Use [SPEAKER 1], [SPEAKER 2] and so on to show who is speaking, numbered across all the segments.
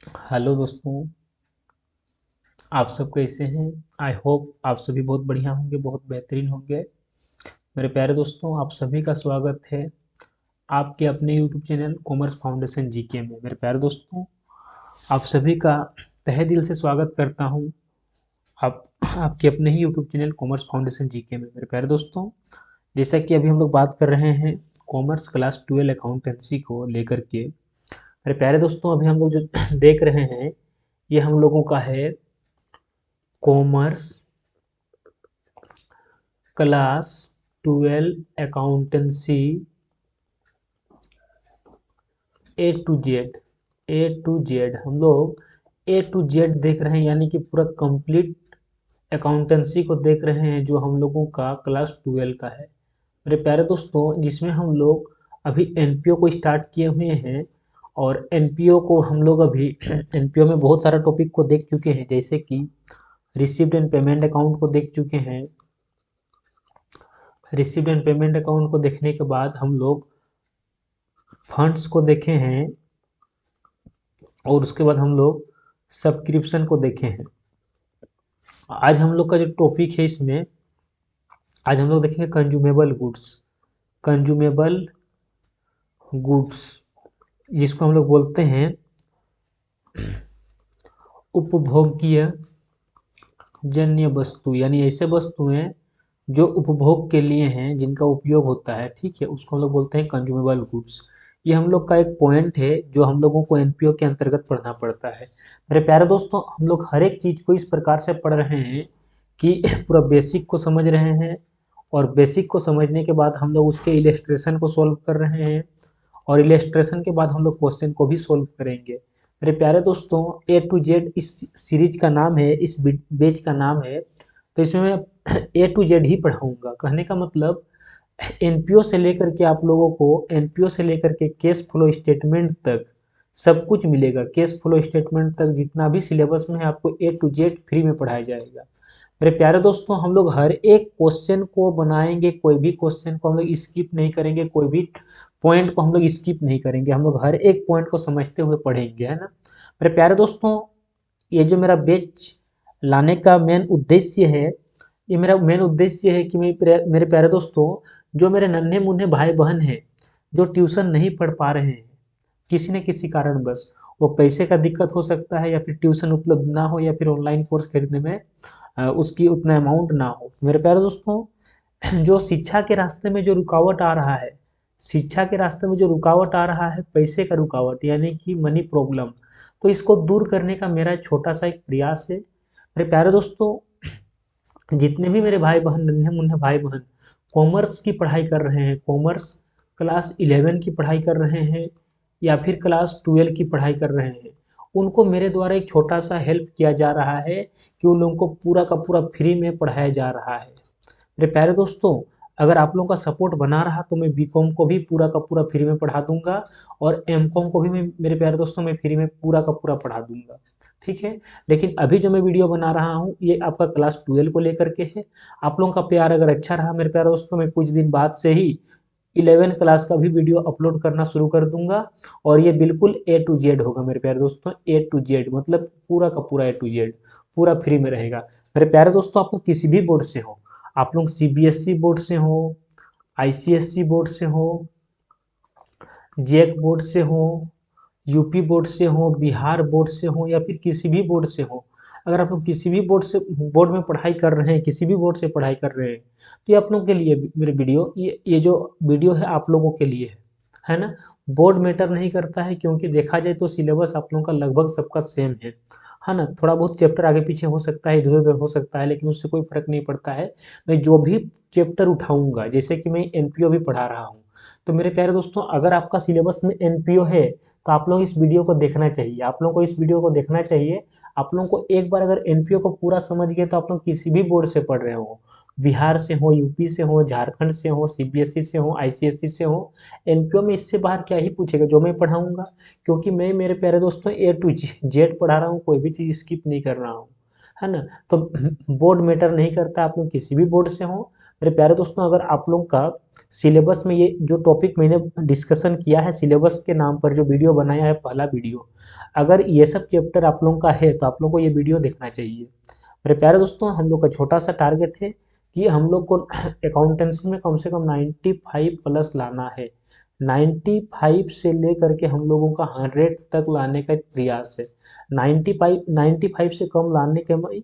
[SPEAKER 1] Hello दोस्तों। आप सब कैसे हैं? आई होप आप सभी बहुत बढ़िया होंगे, बहुत बेहतरीन होंगे। मेरे प्यारे दोस्तों, आप सभी का स्वागत है आपके अपने YouTube channel commerce foundation GK में। मेरे प्यारे दोस्तों, आप सभी का तहे दिल से स्वागत करता हूं आप आपके अपने ही YouTube channel commerce foundation GK में। मेरे प्यारे दोस्तों, जैसा कि अभी हम लोग बात कर रहे हैं कॉमर्स क्लास 12 अकाउंटेंसी को लेकर के। मेरे प्यारे दोस्तों, अभी हम लोग जो देख रहे हैं ये हम लोगों का है commerce class 12 accountancy A to Z हम लोग A to Z देख रहे हैं, यानी कि पूरा कंप्लीट अकाउंटेंसी को देख रहे हैं जो हम लोगों का क्लास 12 का है। मेरे प्यारे दोस्तों, जिसमें हम लोग अभी एनपीओ को स्टार्ट किए हुए हैं और एनपीओ को हम लोग अभी एनपीओ में बहुत सारा टॉपिक को देख चुके हैं, जैसे कि रिसीव्ड एंड पेमेंट अकाउंट को देख चुके हैं। रिसीव्ड एंड पेमेंट अकाउंट को देखने के बाद हम लोग फंड्स को देखे हैं और उसके बाद हम लोग सब्सक्रिप्शन को देखे हैं। आज हम लोग का जो टॉपिक है इसमें, आज हम लोग देखेंगे कंज्यूमेबल गुड्स। कंज्यूमेबल गुड्स जिसको हम लोग बोलते हैं उपभोग्य जन्य वस्तु, यानी ऐसे वस्तुएं जो उपभोग के लिए हैं, जिनका उपयोग होता है, ठीक है, उसको हम लोग बोलते हैं कंज्यूमेबल गुड्स। ये हम लोग का एक पॉइंट है जो हम लोगों को एनपीओ के अंतर्गत पढ़ना पड़ता है। मेरे प्यारे दोस्तों, हम लोग हर एक चीज़ को इस प्रकार से पढ़ रहे हैं कि पूरा बेसिक को समझ रहे हैं और बेसिक को समझने के बाद हम लोग उसके इलेस्ट्रेशन को सॉल्व कर रहे हैं और इलेस्ट्रेशन के बाद हम लोग क्वेश्चन को भी सॉल्व करेंगे। मेरे प्यारे दोस्तों, A to Z इस सीरीज का नाम है, इस बैच का नाम है, तो इसमें मैं A to Z ही पढ़ाऊंगा। कहने का मतलब एनपीओ से लेकर के आप लोगों को, एनपीओ से लेकर के केस फ्लो स्टेटमेंट तक सब कुछ मिलेगा। केस फ्लो स्टेटमेंट तक जितना भी सिलेबस में है आपको A to Z फ्री में पढ़ाया जाएगा। मेरे प्यारे दोस्तों, हम लोग हर एक क्वेश्चन को बनाएंगे, कोई भी क्वेश्चन को हम लोग स्किप नहीं करेंगे, कोई भी पॉइंट को हम लोग स्किप नहीं करेंगे, हम लोग हर एक पॉइंट को समझते हुए पढ़ेंगे, है ना। मेरे प्यारे दोस्तों, ये जो मेरा बैच लाने का मेन उद्देश्य है, ये मेरा मेन उद्देश्य है कि मेरे प्यारे दोस्तों, जो मेरे नन्हे मुन्ने भाई बहन हैं जो ट्यूशन नहीं पढ़ पा रहे हैं किसी न किसी कारणवश, वो पैसे का दिक्कत हो सकता है या फिर ट्यूशन उपलब्ध ना हो या फिर ऑनलाइन कोर्स खरीदने में उसकी उतना अमाउंट ना हो। मेरे प्यारे दोस्तों, जो शिक्षा के रास्ते में जो रुकावट आ रहा है, शिक्षा के रास्ते में जो रुकावट आ रहा है, पैसे का रुकावट यानी कि मनी प्रॉब्लम, तो इसको दूर करने का मेरा छोटा सा एक प्रयास है। मेरे प्यारे दोस्तों, जितने भी मेरे भाई बहन, नन्हे मुन्ने भाई बहन कॉमर्स की पढ़ाई कर रहे हैं, कॉमर्स क्लास 11 की पढ़ाई कर रहे हैं या फिर क्लास 12 की पढ़ाई कर रहे हैं, उनको मेरे द्वारा एक छोटा सा हेल्प किया जा रहा है कि उन लोगों को पूरा का पूरा फ्री में पढ़ाया जा रहा है। मेरे प्यारे दोस्तों, अगर आप लोगों का सपोर्ट बना रहा तो मैं बीकॉम को भी पूरा का पूरा फ्री में पढ़ा दूंगा और एमकॉम को भी मैं, मेरे प्यारे दोस्तों, मैं फ्री में पूरा का पूरा पढ़ा दूंगा, ठीक है। लेकिन अभी जो मैं वीडियो बना रहा हूँ ये आपका क्लास 12 को लेकर के है। आप लोगों का प्यार अगर अच्छा रहा मेरे प्यारे दोस्तों, मैं कुछ दिन बाद से ही 11 क्लास का भी वीडियो अपलोड करना शुरू कर दूंगा और ये बिल्कुल A to Z होगा। मेरे प्यारे दोस्तों, A to Z मतलब पूरा का पूरा A to Z पूरा फ्री में रहेगा। मेरे प्यारे दोस्तों, आप लोग किसी भी बोर्ड से हो, आप लोग सीबीएसई बोर्ड से हो, आईसीएसई बोर्ड से हो, जेक बोर्ड से हो, यूपी बोर्ड से हो, बिहार बोर्ड से हो या फिर किसी भी बोर्ड से हो, अगर आप लोग किसी भी बोर्ड में पढ़ाई कर रहे हैं, किसी भी बोर्ड से पढ़ाई कर रहे हैं, तो ये आप लोगों के लिए मेरे वीडियो, ये जो वीडियो है आप लोगों के लिए है ना। बोर्ड मैटर नहीं करता है, क्योंकि देखा जाए तो सिलेबस आप लोगों का लगभग सबका सेम है ना। थोड़ा बहुत चैप्टर आगे पीछे हो सकता है, इधर उधर हो सकता है, लेकिन उससे कोई फर्क नहीं पड़ता है। मैं जो भी चैप्टर उठाऊंगा, जैसे कि मैं एनपीओ भी पढ़ा रहा हूँ, तो मेरे प्यारे दोस्तों, अगर आपका सिलेबस में एनपीओ है तो आप लोग इस वीडियो को देखना चाहिए, आप लोगों को इस वीडियो को देखना चाहिए। आप लोगों को एक बार अगर एनपीओ को पूरा समझ गए तो आप लोग किसी भी बोर्ड से पढ़ रहे हो, बिहार से हो, यूपी से हो, झारखंड से हो, सीबीएसई से हो, आईसीएसई से हो, एनपीओ में इससे बाहर क्या ही पूछेगा जो मैं पढ़ाऊंगा, क्योंकि मैं, मेरे प्यारे दोस्तों, A to Z पढ़ा रहा हूँ, कोई भी चीज़ स्किप नहीं कर रहा हूँ, है ना। तो बोर्ड मैटर नहीं करता, आप लोग किसी भी बोर्ड से हो। मेरे प्यारे दोस्तों, अगर आप लोगों का सिलेबस में ये जो टॉपिक मैंने डिस्कशन किया है, सिलेबस के नाम पर जो वीडियो बनाया है पहला वीडियो, अगर ये सब चैप्टर आप लोगों का है तो आप लोगों को ये वीडियो देखना चाहिए। मेरे प्यारे दोस्तों, हम लोग का छोटा सा टारगेट है कि हम लोग को अकाउंटेंसी में कम से कम 95 प्लस लाना है। 95 से लेकर के हम लोगों का 100 तक लाने का प्रयास है। 95 से कम लाने के मैं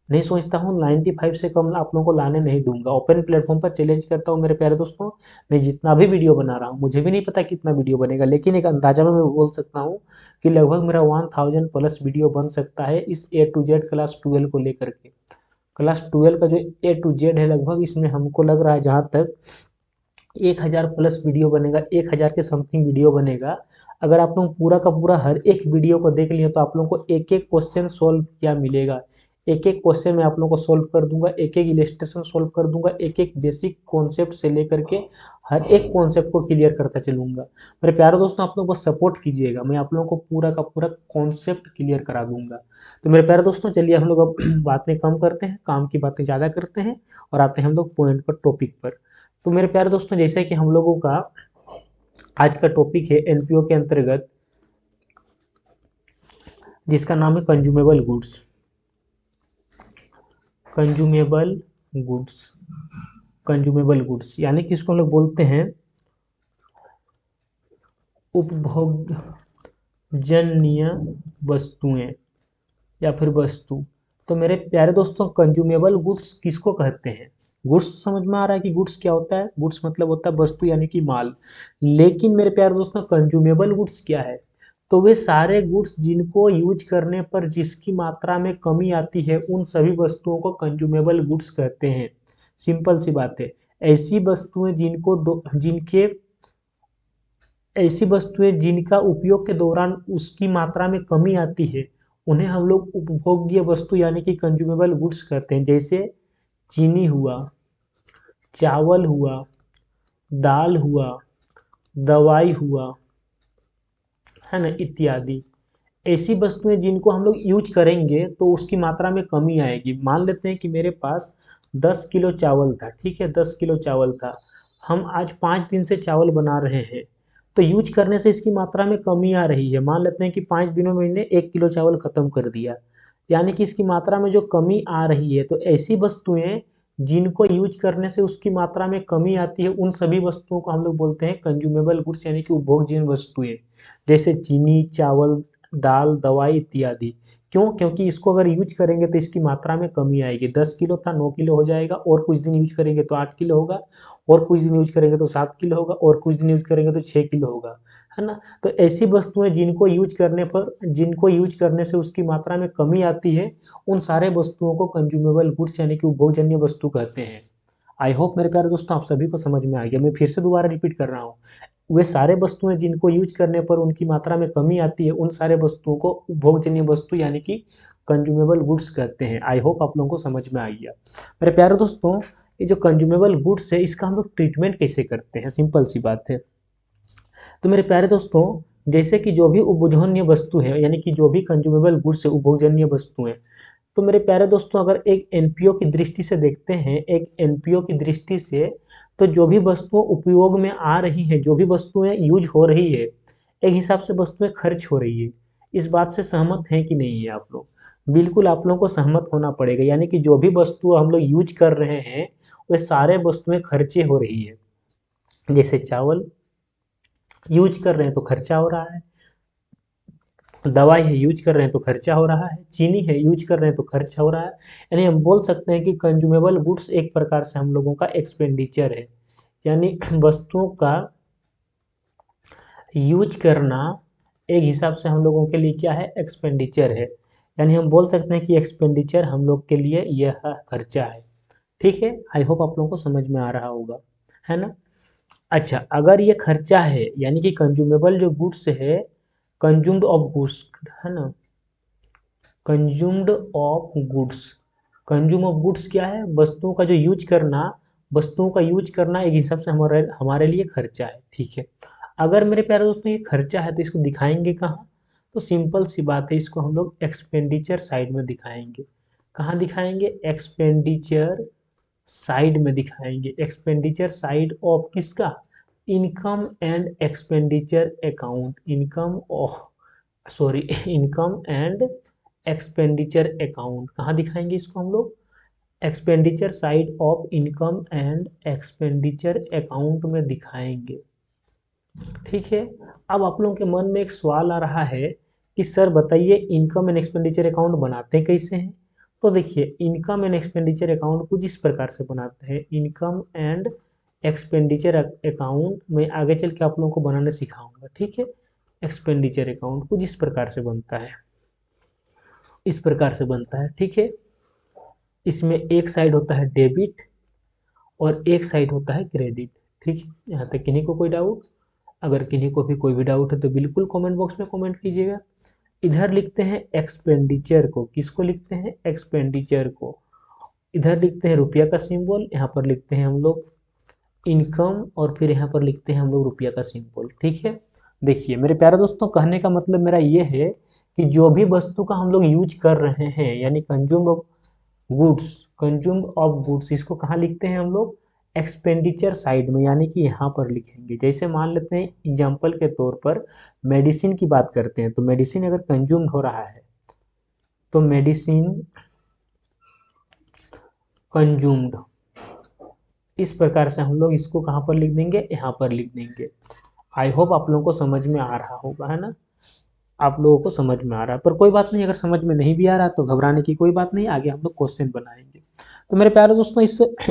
[SPEAKER 1] नहीं सोचता हूँ, 95 से कम आप लोगों को लाने नहीं दूंगा। ओपन प्लेटफॉर्म पर चैलेंज करता हूँ मेरे प्यारे दोस्तों, मैं जितना भी वीडियो बना रहा हूँ, मुझे भी नहीं पता कितना वीडियो बनेगा, लेकिन एक अंदाजा में मैं बोल सकता हूँ कि लगभग मेरा 1000 प्लस वीडियो बन सकता है इस A to Z क्लास 12 को लेकर के। क्लास 12 का जो A to Z है, लगभग इसमें हमको लग रहा है जहाँ तक 1000 प्लस वीडियो बनेगा, 1000 के समथिंग वीडियो बनेगा। अगर आप लोग पूरा का पूरा हर एक वीडियो को देख लिए तो आप लोगों को एक एक क्वेश्चन सोल्व किया मिलेगा। एक एक क्वेश्चन मैं आप लोगों को सोल्व कर दूंगा, एक एक इलस्ट्रेशन सोल्व कर दूंगा, एक एक बेसिक कॉन्सेप्ट से लेकर के हर एक कॉन्सेप्ट को क्लियर करता चलूंगा। मेरे प्यारे दोस्तों, आप लोग बस सपोर्ट कीजिएगा, मैं आप लोगों को पूरा का पूरा कॉन्सेप्ट क्लियर करा दूंगा। तो मेरे प्यारे दोस्तों, चलिए हम लोग अब बातें कम करते हैं, काम की बातें ज़्यादा करते हैं और आते हैं हम लोग पॉइंट पर, टॉपिक पर। तो मेरे प्यारे दोस्तों, जैसे कि हम लोगों का आज का टॉपिक है एनपीओ के अंतर्गत, जिसका नाम है consumable goods. Consumable goods, consumable goods यानी कि इसको हम लोग बोलते हैं उपभोग्यजन्य वस्तुएं या फिर वस्तु। तो मेरे प्यारे दोस्तों, कंज्यूमेबल गुड्स किसको कहते हैं? गुड्स समझ में आ रहा है कि गुड्स क्या होता है? गुड्स मतलब होता है वस्तु यानी कि माल। लेकिन मेरे प्यारे दोस्तों, कंज्यूमेबल गुड्स क्या है? तो वे सारे गुड्स जिनको यूज करने पर जिसकी मात्रा में कमी आती है, उन सभी वस्तुओं को कंज्यूमेबल गुड्स कहते हैं। सिंपल सी बात है। ऐसी वस्तुएं जिनका उपयोग के दौरान उसकी मात्रा में कमी आती है, उन्हें हम लोग उपभोग्य वस्तु यानी कि कंज्यूमेबल गुड्स कहते हैं। जैसे चीनी हुआ, चावल हुआ, दाल हुआ, दवाई हुआ, है ना, इत्यादि। ऐसी वस्तुएं जिनको हम लोग यूज करेंगे तो उसकी मात्रा में कमी आएगी। मान लेते हैं कि मेरे पास 10 किलो चावल था, ठीक है, 10 किलो चावल था, हम आज 5 दिन से चावल बना रहे हैं, तो यूज करने से इसकी मात्रा में कमी आ रही है। मान लेते हैं कि 5 दिनों में मैंने 1 किलो चावल खत्म कर दिया, यानी कि इसकी मात्रा में जो कमी आ रही है। तो ऐसी वस्तुएं जिनको यूज करने से उसकी मात्रा में कमी आती है, उन सभी वस्तुओं को हम लोग बोलते हैं कंज्यूमेबल गुड्स यानी कि उपभोग्य वस्तुएं। जैसे चीनी, चावल, दाल, दवाई इत्यादि। क्यों? क्योंकि इसको अगर यूज करेंगे तो इसकी मात्रा में कमी आएगी। 10 किलो था 9 किलो हो जाएगा, और कुछ दिन यूज करेंगे तो 8 किलो होगा, और कुछ दिन यूज करेंगे तो 7 किलो होगा, और कुछ दिन यूज करेंगे तो 6 किलो होगा, है ना। तो ऐसी वस्तुएं जिनको यूज करने से उसकी मात्रा में कमी आती है, उन सारे वस्तुओं को कंज्यूमेबल गुड्स यानी कि उपभोगजन्य वस्तु कहते हैं। आई होप मेरे प्यारे दोस्तों आप सभी को समझ में आ गया। मैं फिर से दोबारा रिपीट कर रहा हूँ, वे सारे वस्तुएं जिनको यूज करने पर उनकी मात्रा में कमी आती है, उन सारे वस्तुओं को उपभोगजन्य वस्तु यानी कि कंज्यूमेबल गुड्स कहते हैं। आई होप आप लोगों को समझ में आ गया। मेरे प्यारे दोस्तों, ये जो कंज्यूमेबल गुड्स है, इसका हम लोग ट्रीटमेंट कैसे करते हैं? सिंपल सी बात है। तो मेरे प्यारे दोस्तों, जैसे कि जो भी उपभोग्य वस्तु है यानी कि जो भी कंज्यूमेबल गुड्स है, उपभोग्य वस्तुएं, तो मेरे प्यारे दोस्तों अगर एक एनपीओ की दृष्टि से देखते हैं, एक एनपीओ की दृष्टि से, तो जो भी वस्तुएं उपयोग में आ रही हैं, जो भी वस्तुएं यूज हो रही है, एक हिसाब से वस्तुएं खर्च हो रही है। इस बात से सहमत हैं कि नहीं है आप लोग? बिल्कुल आप लोगों को सहमत होना पड़ेगा। यानी कि जो भी वस्तु हम लोग यूज कर रहे हैं, वे सारे वस्तुएं खर्चे हो रही है। जैसे चावल यूज कर रहे हैं तो खर्चा हो रहा है, दवाई है यूज कर रहे हैं तो खर्चा हो रहा है, चीनी है यूज कर रहे हैं तो खर्चा हो रहा है। यानी हम बोल सकते हैं कि कंज्यूमेबल गुड्स एक प्रकार से हम लोगों का एक्सपेंडिचर है। यानी वस्तुओं का यूज करना एक हिसाब से हम लोगों के लिए क्या है? एक्सपेंडिचर है। यानी हम बोल सकते हैं कि एक्सपेंडिचर हम लोग के लिए यह खर्चा है। ठीक है, आई होप आप लोगों को समझ में आ रहा होगा, है ना। अच्छा, अगर ये खर्चा है यानी कि कंज्यूमेबल जो गुड्स है, कंज्यूम्ड ऑफ गुड्स, है ना, consumed of goods, consume of goods क्या है? वस्तुओं का जो यूज करना, वस्तुओं का यूज करना एक हिसाब से हमारे हमारे लिए खर्चा है। ठीक है, अगर मेरे प्यारे दोस्तों ये खर्चा है तो इसको दिखाएंगे कहाँ? तो सिंपल सी बात है, इसको हम लोग एक्सपेंडिचर साइड में दिखाएंगे। कहाँ दिखाएंगे? एक्सपेंडिचर साइड में दिखाएंगे, एक्सपेंडिचर साइड ऑफ किसका, income and expenditure account, income and expenditure account. कहाँ दिखाएंगे इसको हम लोग, expenditure side of income and expenditure account में दिखाएंगे। ठीक है, अब आप लोगों के मन में एक सवाल आ रहा है कि सर बताइए इनकम एंड एक्सपेंडिचर अकाउंट बनाते कैसे हैं। तो देखिए, इनकम एंड एक्सपेंडिचर अकाउंट कुछ इस प्रकार से बनाते हैं। इनकम एंड एक्सपेंडिचर अकाउंट मैं आगे चल के आप लोगों को बनाना सिखाऊंगा। ठीक है, एक्सपेंडिचर अकाउंट कुछ इस प्रकार से बनता है, इस प्रकार से बनता है। ठीक है, इसमें एक साइड होता है डेबिट और एक साइड होता है क्रेडिट। ठीक है, यहाँ तक किन्हीं को कोई डाउट? अगर किन्हीं को भी कोई भी डाउट है तो बिल्कुल कमेंट बॉक्स में कमेंट कीजिएगा। इधर लिखते हैं एक्सपेंडिचर को, किसको लिखते हैं, एक्सपेंडिचर को। इधर लिखते हैं रुपया का सिंबल, यहाँ पर लिखते हैं हम लोग इनकम, और फिर यहाँ पर लिखते हैं हम लोग रुपया का सिंबल। ठीक है, देखिए मेरे प्यारे दोस्तों, कहने का मतलब मेरा ये है कि जो भी वस्तु का हम लोग यूज कर रहे हैं, यानी कंज्यूम ऑफ गुड्स, इसको कहाँ लिखते हैं हम लोग, एक्सपेंडिचर साइड में, यानी कि यहाँ पर लिखेंगे। जैसे मान लेते हैं एग्जाम्पल के तौर पर मेडिसिन की बात करते हैं, तो मेडिसिन अगर कंज्यूम्ड हो रहा है तो मेडिसिन कंज्यूम्ड, इस प्रकार से हम लोग इसको कहाँ पर लिख देंगे, यहाँ पर लिख देंगे। आई होप आप लोगों को समझ में आ रहा होगा, है ना, आप लोगों को समझ में आ रहा है। पर कोई बात नहीं, अगर समझ में नहीं भी आ रहा तो घबराने की कोई बात नहीं, आगे हम लोग क्वेश्चन बनाएंगे। तो मेरे प्यारे दोस्तों,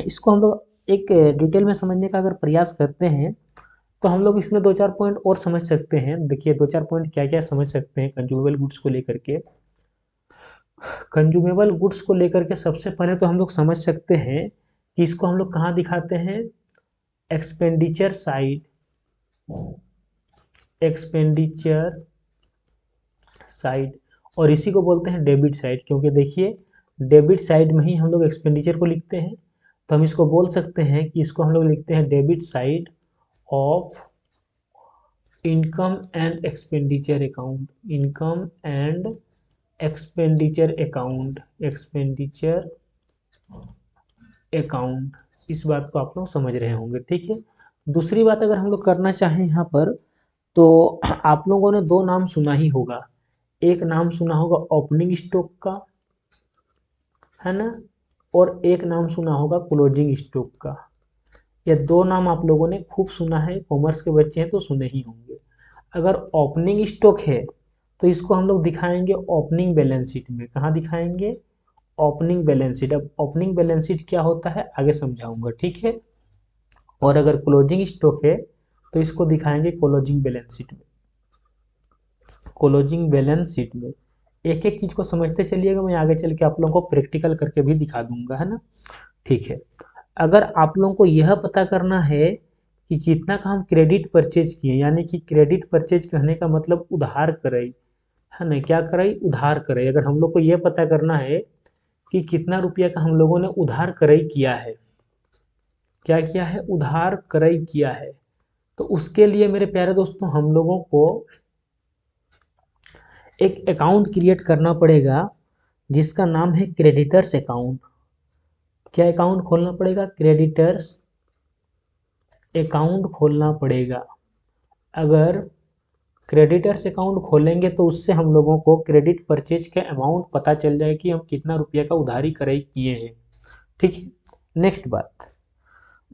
[SPEAKER 1] इसको हम लोग एक डिटेल में समझने का अगर प्रयास करते हैं तो हम लोग इसमें 2-4 पॉइंट और समझ सकते हैं। देखिए 2-4 पॉइंट क्या क्या समझ सकते हैं कंज्यूमेबल गुड्स को लेकर के। कंज्यूमेबल गुड्स को लेकर के सबसे पहले तो हम लोग समझ सकते हैं कि इसको हम लोग कहाँ दिखाते हैं, एक्सपेंडिचर साइड, एक्सपेंडिचर साइड, और इसी को बोलते हैं डेबिट साइड। क्योंकि देखिए डेबिट साइड में ही हम लोग एक्सपेंडिचर को लिखते हैं, तो हम इसको बोल सकते हैं कि इसको हम लोग लिखते हैं debit side of income and expenditure account, income and expenditure account, expenditure account. इस बात को आप लोग समझ रहे होंगे। ठीक है, दूसरी बात अगर हम लोग करना चाहें यहाँ पर, तो आप लोगों ने 2 नाम सुना ही होगा। एक नाम सुना होगा ओपनिंग स्टॉक का, है ना, और एक नाम सुना होगा क्लोजिंग स्टॉक का। ये 2 नाम आप लोगों ने खूब सुना है, कॉमर्स के बच्चे हैं तो सुने ही होंगे। अगर ओपनिंग स्टॉक है तो इसको हम लोग दिखाएंगे ओपनिंग बैलेंस शीट में। कहाँ दिखाएंगे, ओपनिंग बैलेंस शीट। अब ओपनिंग बैलेंस शीट क्या होता है आगे समझाऊंगा। ठीक है, और अगर क्लोजिंग स्टॉक है तो इसको दिखाएंगे क्लोजिंग बैलेंस शीट में, क्लोजिंग बैलेंस शीट में। एक एक चीज को समझते चलिएगा, मैं आगे चल के आप लोगों को प्रैक्टिकल करके भी दिखा दूंगा, है ना। ठीक है, अगर आप लोगों को यह पता करना है कि कितना का हम क्रेडिट परचेज किए, यानी कि क्रेडिट परचेज कहने का मतलब उधार करई, है ना, क्या करई, उधार करई। अगर हम लोग को यह पता करना है कि कितना रुपया का हम लोगों ने उधार करई किया है, क्या किया है, उधार करई किया है, तो उसके लिए मेरे प्यारे दोस्तों हम लोगों को एक अकाउंट क्रिएट करना पड़ेगा जिसका नाम है क्रेडिटर्स अकाउंट। क्या अकाउंट खोलना पड़ेगा, क्रेडिटर्स अकाउंट खोलना पड़ेगा। अगर क्रेडिटर्स अकाउंट खोलेंगे तो उससे हम लोगों को क्रेडिट परचेज का अमाउंट पता चल जाए कि हम कितना रुपया का उधारी कराई किए हैं। ठीक है, नेक्स्ट बात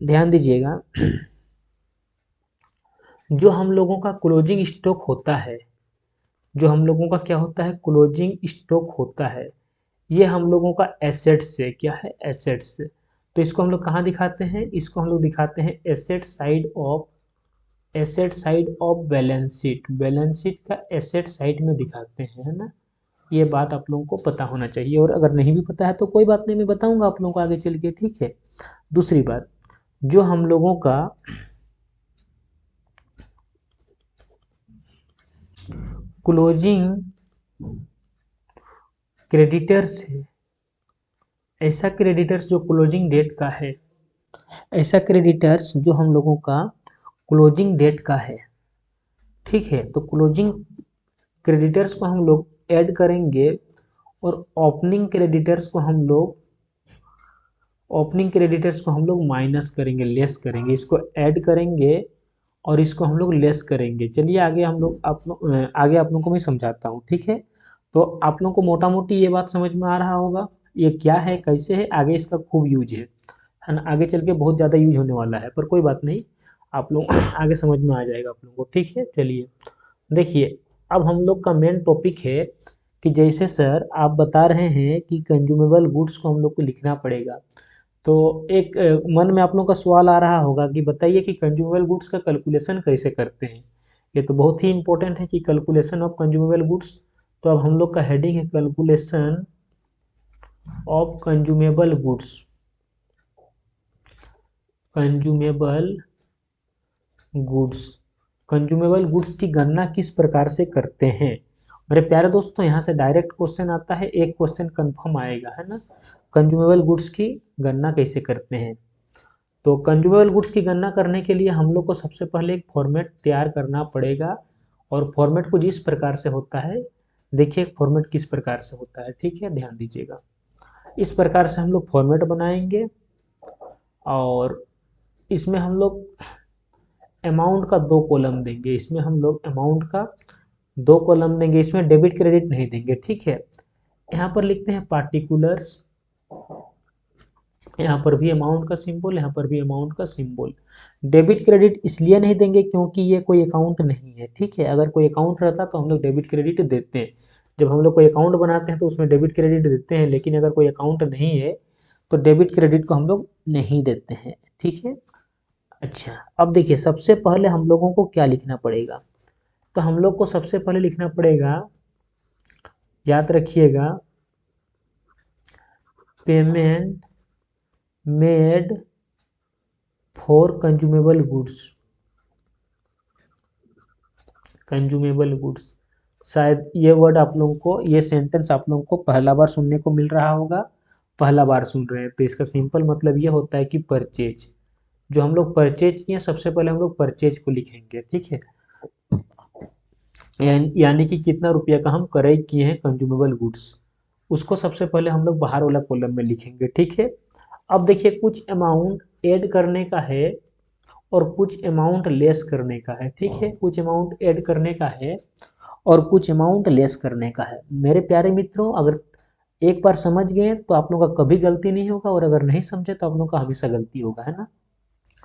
[SPEAKER 1] ध्यान दीजिएगा, जो हम लोगों का क्लोजिंग स्टॉक होता है, जो हम लोगों का क्या होता है, क्लोजिंग स्टॉक होता है, ये हम लोगों का एसेट्स से, क्या है, एसेट्स से। तो इसको हम लोग कहाँ दिखाते हैं, इसको हम लोग दिखाते हैं asset side of balance sheet, balance sheet का एसेट साइड में दिखाते हैं, है ना। ये बात आप लोगों को पता होना चाहिए, और अगर नहीं भी पता है तो कोई बात नहीं, मैं बताऊंगा आप लोगों को आगे चल के। ठीक है, दूसरी बात, जो हम लोगों का क्लोजिंग क्रेडिटर्स है, ऐसा क्रेडिटर्स जो क्लोजिंग डेट का है, ऐसा क्रेडिटर्स जो हम लोगों का क्लोजिंग डेट का है। ठीक है, तो क्लोजिंग क्रेडिटर्स को हम लोग ऐड करेंगे और ओपनिंग क्रेडिटर्स को हम लोग ओपनिंग क्रेडिटर्स को हम लोग माइनस करेंगे, लेस करेंगे, इसको ऐड करेंगे और इसको हम लोग लेस करेंगे। चलिए आगे हम लोग आगे आप लोगों को मैं समझाता हूँ, ठीक है। तो आप लोगों को मोटा मोटी ये बात समझ में आ रहा होगा ये क्या है, कैसे है, आगे इसका खूब यूज है ना। आगे चल के बहुत ज़्यादा यूज होने वाला है, पर कोई बात नहीं, आप लोग आगे समझ में आ जाएगा आप लोगों को, ठीक है। चलिए देखिए, अब हम लोग का मेन टॉपिक है कि जैसे सर आप बता रहे हैं कि कंज्यूमेबल गुड्स को हम लोग को लिखना पड़ेगा, तो एक मन में आप लोगों का सवाल आ रहा होगा कि बताइए कि कंज्यूमेबल गुड्स का कैलकुलेशन कैसे करते हैं। ये तो बहुत ही इंपॉर्टेंट है कि कैलकुलेशन ऑफ कंज्यूमेबल गुड्स। तो अब हम लोग का हेडिंग है calculation of consumable goods. Consumable goods, consumable goods की गणना किस प्रकार से करते हैं। मेरे प्यारे दोस्तों, यहाँ से डायरेक्ट क्वेश्चन आता है, एक क्वेश्चन कंफर्म आएगा, है ना। कंज्यूमेबल गुड्स की गणना कैसे करते हैं। तो कंज्यूमेबल गुड्स की गणना करने के लिए हम लोग को सबसे पहले एक फॉर्मेट तैयार करना पड़ेगा, और फॉर्मेट कुछ इस प्रकार से होता है। देखिए फॉर्मेट किस प्रकार से होता है, ठीक है, ध्यान दीजिएगा। इस प्रकार से हम लोग फॉर्मेट बनाएंगे, और इसमें हम लोग अमाउंट का 2 कॉलम देंगे। इसमें हम लोग अमाउंट का 2 कॉलम देंगे, इसमें डेबिट क्रेडिट नहीं देंगे, ठीक है। यहाँ पर लिखते हैं पार्टिकुलर्स, यहाँ पर भी अमाउंट का सिंबल, यहाँ पर भी अमाउंट का सिंबल। डेबिट क्रेडिट इसलिए नहीं देंगे क्योंकि ये कोई अकाउंट नहीं है, ठीक है। अगर कोई अकाउंट रहता तो हम लोग डेबिट क्रेडिट देते हैं। जब हम लोग कोई अकाउंट बनाते हैं तो उसमें डेबिट क्रेडिट देते हैं, लेकिन अगर कोई अकाउंट नहीं है तो डेबिट क्रेडिट को हम लोग नहीं देते हैं, ठीक है। अच्छा, अब देखिए सबसे पहले हम लोगों को क्या लिखना पड़ेगा। तो हम लोग को सबसे पहले लिखना पड़ेगा, याद रखिएगा, payment made for consumable goods. Consumable goods, शायद ये वर्ड आप लोगों को, ये सेंटेंस आप लोगों को पहला बार सुनने को मिल रहा होगा, पहला बार सुन रहे हैं। तो इसका सिंपल मतलब ये होता है कि परचेज, जो हम लोग परचेज किए सबसे पहले हम लोग परचेज को लिखेंगे, ठीक है। यानी कि कितना रुपया का हम क्रय किए हैं कंज्यूमेबल गुड्स, उसको सबसे पहले हम लोग बाहर वाला कॉलम में लिखेंगे, ठीक है। अब देखिए कुछ अमाउंट ऐड करने का है और कुछ अमाउंट लेस करने का है, ठीक है। कुछ अमाउंट ऐड करने का है और कुछ अमाउंट लेस करने का है। मेरे प्यारे मित्रों, अगर एक बार समझ गए तो आप लोगों का कभी गलती नहीं होगा, और अगर नहीं समझे तो आप लोगों का हमेशा गलती होगा, है ना।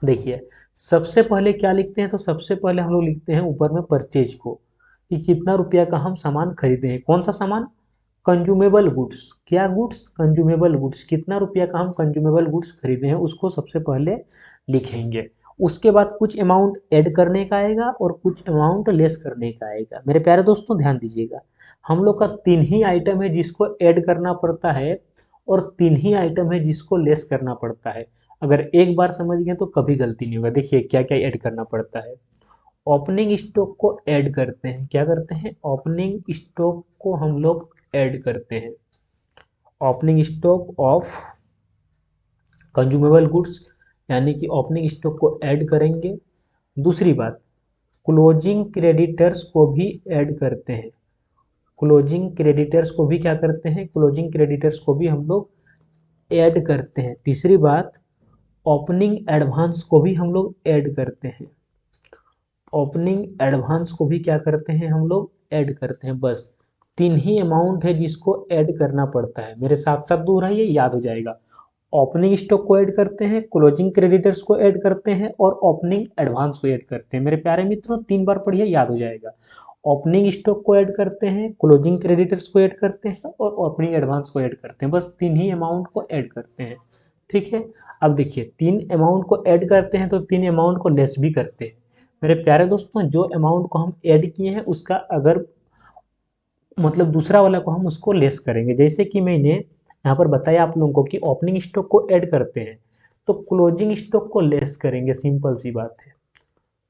[SPEAKER 1] देखिए सबसे पहले क्या लिखते हैं, तो सबसे पहले हम लोग लिखते हैं ऊपर में परचेज को, कि कितना रुपया का हम सामान खरीदे हैं। कौन सा सामान, कंज्यूमेबल गुड्स। क्या गुड्स, कंज्यूमेबल गुड्स। कितना रुपया का हम कंज्यूमेबल गुड्स खरीदे हैं उसको सबसे पहले लिखेंगे। उसके बाद कुछ अमाउंट ऐड करने का आएगा और कुछ अमाउंट लेस करने का आएगा। मेरे प्यारे दोस्तों ध्यान दीजिएगा, हम लोग का 3 ही आइटम है जिसको ऐड करना पड़ता है, और 3 ही आइटम है जिसको लेस करना पड़ता है। अगर एक बार समझ गए तो कभी गलती नहीं होगा। देखिए क्या क्या ऐड करना पड़ता है। ओपनिंग स्टॉक को ऐड करते हैं, क्या करते हैं, ओपनिंग स्टॉक को हम लोग ऐड करते हैं। Opening stock of consumable goods, यानी कि ओपनिंग स्टॉक को ऐड करेंगे। दूसरी बात, क्लोजिंग क्रेडिटर्स को भी ऐड करते हैं। क्लोजिंग क्रेडिटर्स को भी क्या करते हैं, क्लोजिंग क्रेडिटर्स को भी हम लोग ऐड करते हैं। तीसरी बात, ओपनिंग एडवांस को भी हम लोग ऐड करते हैं। ओपनिंग एडवांस को भी क्या करते हैं, हम लोग ऐड करते हैं। बस 3 ही अमाउंट है जिसको ऐड करना पड़ता है। मेरे साथ साथ दोहराइए, याद हो जाएगा। ओपनिंग स्टॉक को ऐड करते हैं, क्लोजिंग क्रेडिटर्स को ऐड करते हैं, और ओपनिंग एडवांस को ऐड करते हैं। मेरे प्यारे मित्रों 3 बार पढ़िए, याद हो जाएगा। ओपनिंग स्टॉक को ऐड करते हैं, क्लोजिंग क्रेडिटर्स को ऐड करते हैं, और ओपनिंग एडवांस को ऐड करते हैं। बस 3 ही अमाउंट को ऐड करते हैं, ठीक है। अब देखिए 3 अमाउंट को ऐड करते हैं तो 3 अमाउंट को लेस भी करते हैं। मेरे प्यारे दोस्तों, जो अमाउंट को हम ऐड किए हैं उसका अगर मतलब दूसरा वाला को हम उसको लेस करेंगे। जैसे कि मैंने यहाँ पर बताया आप लोगों को कि ओपनिंग स्टॉक को ऐड करते हैं तो क्लोजिंग स्टॉक को लेस करेंगे, सिंपल सी बात है।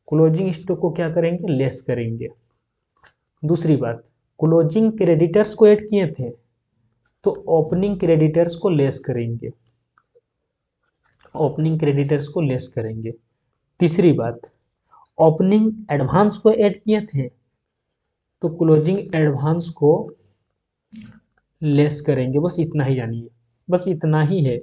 [SPEAKER 1] क्लोजिंग स्टॉक को क्या करेंगे, लेस करेंगे। दूसरी बात, क्लोजिंग क्रेडिटर्स को ऐड किए थे तो ओपनिंग क्रेडिटर्स को लेस करेंगे, ओपनिंग क्रेडिटर्स को लेस करेंगे। तीसरी बात, ओपनिंग एडवांस को ऐड किए थे तो क्लोजिंग एडवांस को लेस करेंगे। बस इतना ही जानिए, बस इतना ही है।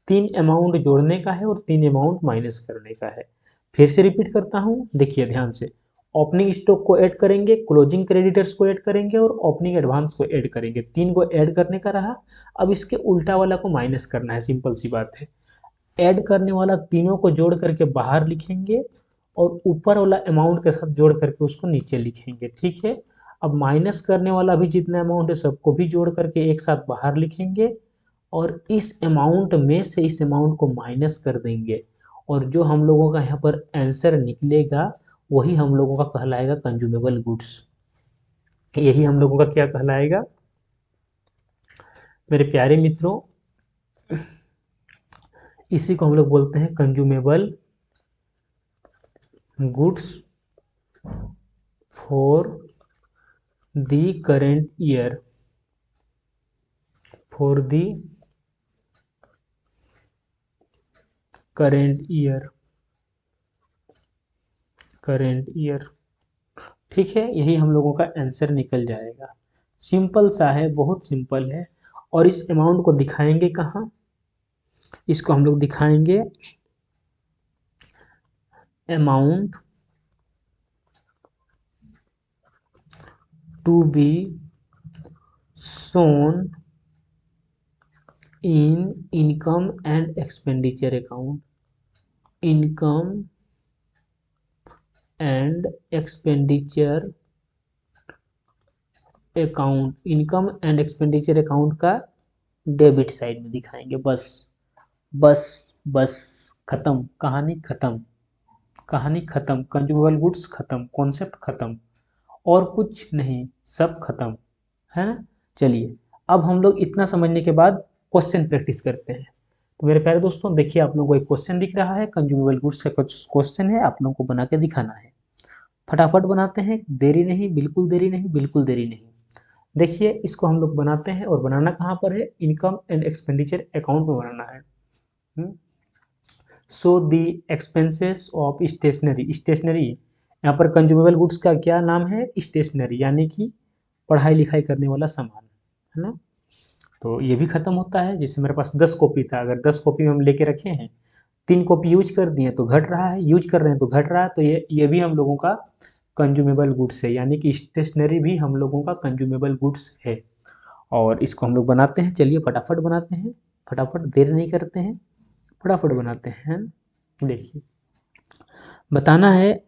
[SPEAKER 1] 3 अमाउंट जोड़ने का है और 3 अमाउंट माइनस करने का है। फिर से रिपीट करता हूँ, देखिए ध्यान से। ओपनिंग स्टॉक को ऐड करेंगे, क्लोजिंग क्रेडिटर्स को ऐड करेंगे और ओपनिंग एडवांस को ऐड करेंगे। 3 को ऐड करने का रहा। अब इसके उल्टा वाला को माइनस करना है, सिंपल सी बात है। ऐड करने वाला तीनों को जोड़ करके बाहर लिखेंगे और ऊपर वाला अमाउंट के साथ जोड़ करके उसको नीचे लिखेंगे, ठीक है। अब माइनस करने वाला भी जितना अमाउंट है सबको भी जोड़ करके एक साथ बाहर लिखेंगे और इस अमाउंट में से इस अमाउंट को माइनस कर देंगे और जो हम लोगों का यहाँ पर आंसर निकलेगा वही हम लोगों का कहलाएगा कंज्यूमेबल गुड्स। यही हम लोगों का क्या कहलाएगा मेरे प्यारे मित्रों, इसी को हम लोग बोलते हैं consumable goods for the current year, for the current year, current year, ठीक है। यही हम लोगों का आंसर निकल जाएगा। सिंपल सा है, बहुत सिंपल है। और इस अमाउंट को दिखाएंगे कहाँ, इसको हम लोग दिखाएंगे amount to be shown in income and expenditure account, income and expenditure account, income and expenditure account का डेबिट साइड में दिखाएंगे। बस बस बस, खत्म, कहानी खत्म, कहानी खत्म, कंज्यूमेबल गुड्स खत्म, कॉन्सेप्ट खत्म, और कुछ नहीं, सब खत्म है ना। चलिए अब हम लोग इतना समझने के बाद क्वेश्चन प्रैक्टिस करते हैं। तो मेरे प्यारे दोस्तों देखिए, आप लोगों को एक क्वेश्चन दिख रहा है, कंज्यूमेबल गुड्स का कुछ क्वेश्चन है, आप लोगों को बना के दिखाना है। फटाफट बनाते हैं, देरी नहीं, बिल्कुल देरी नहीं, बिल्कुल देरी नहीं। देखिए इसको हम लोग बनाते हैं और बनाना कहाँ पर है, इनकम एंड एक्सपेंडिचर अकाउंट में बनाना है। So the expenses of stationery, stationery यहाँ पर कंज्यूमेबल गुड्स का क्या नाम है, स्टेशनरी, यानी कि पढ़ाई लिखाई करने वाला सामान, है ना। तो ये भी खत्म होता है। जैसे मेरे पास 10 कॉपी था, अगर 10 कॉपी हम लेके रखे हैं, 3 कॉपी यूज कर दिए तो घट रहा है, यूज कर रहे हैं तो घट रहा है, तो ये भी हम लोगों का कंज्यूमेबल गुड्स है, यानी कि स्टेशनरी भी हम लोगों का कंज्यूमेबल गुड्स है। और इसको हम लोग बनाते हैं, चलिए फटाफट बनाते हैं, फटाफट, देर नहीं करते हैं, फटाफट बनाते हैं। देखिए बताना है